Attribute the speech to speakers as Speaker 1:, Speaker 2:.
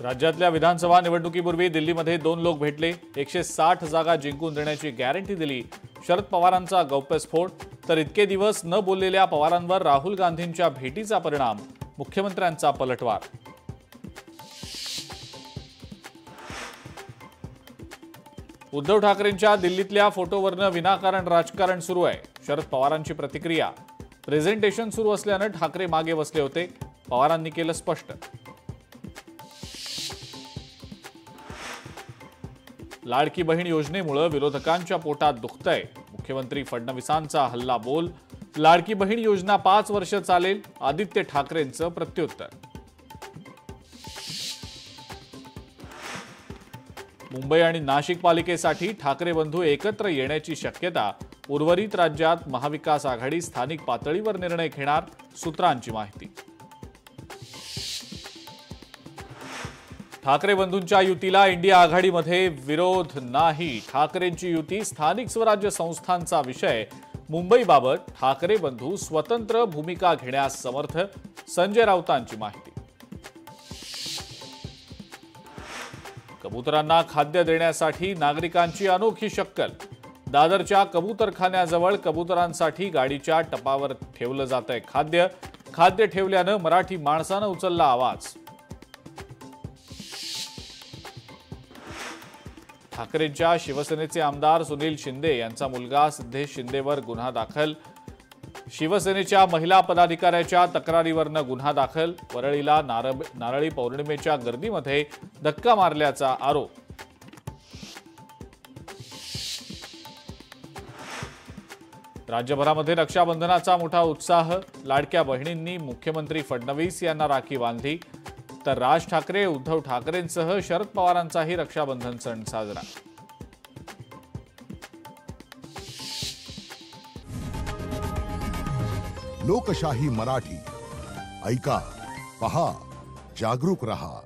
Speaker 1: राज्यातल्या विधानसभा निवडणुकीपूर्वी दिल्लीमध्ये 2 लोक भेटले, 160 जागा जिंकून देण्याची गॅरंटी दिली। शरद पवारांचा गौप्यस्फोट, तर इतके दिवस न बोललेल्या पवारांवर राहुल गांधींच्या भेटीचा परिणाम, मुख्यमंत्र्यांचा पलटवार। उद्धव ठाकरेंच्या दिल्लीतल्या फोटोवरनं विनाकारण राजकारण सुरू आहे। शरद पवारांची प्रतिक्रिया, प्रेझेंटेशन सुरू असल्यानं ठाकरे मागे बसले होते, पवारांनी केलं स्पष्ट। लाडकी बहीण योजनेमुळे विरोधकांच्या पोटात दुखतंय, मुख्यमंत्री फडणवीसांचा हल्ला बोल। लाडकी बहीण योजना 5 वर्ष चालेल, आदित्य ठाकरेंचं प्रत्युत्तर। मुंबई आणि नाशिक पालिकेसाठी ठाकरे बंधू एकत्र येण्याची शक्यता, उर्वरित राज्यात महाविकास आघाडी स्थानिक पातळीवर निर्णय घेणार, सूत्रांची माहिती। ठाकरे बंधूंच्या युतीला इंडिया आघाडीमध्ये विरोध नाही, ठाकरेंची युती स्थानिक स्वराज्य संस्थांचा विषय। मुंबईबाबत ठाकरे बंधू स्वतंत्र भूमिका घेण्यास समर्थ, संजय राऊतांची माहिती। कबुतरांना खाद्य देण्यासाठी नागरिकांची अनोखी शक्कल, दादरच्या कबूतरखान्याजवळ कबुतरांसाठी गाडीच्या टपावर ठेवलं जातंय खाद्य। खाद्य ठेवल्यानं मराठी माणसानं उचलला आवाज। ठाकरेंच्या शिवसेनेचे आमदार सुनील शिंदे यांचा मुलगा सिद्धेश शिंदेवर गुन्हा दाखल। शिवसेनेच्या महिला पदाधिकाऱ्याच्या तक्रारीवरनं गुन्हा दाखल। वरळीला नारळी पौर्णिमेच्या गर्दीमध्ये धक्का मारल्याचा आरोप। राज्यभरामध्ये रक्षाबंधनाचा मोठा उत्साह, लाडक्या बहिणींनी मुख्यमंत्री फडणवीस यांना राखी बांधली, तर राज ठाकरे, उद्धव ठाकरेंसह शरद पवारांचाही रक्षाबंधन सण साजरा।
Speaker 2: लोकशाही मराठी, ऐका, पहा, जागरूक रहा।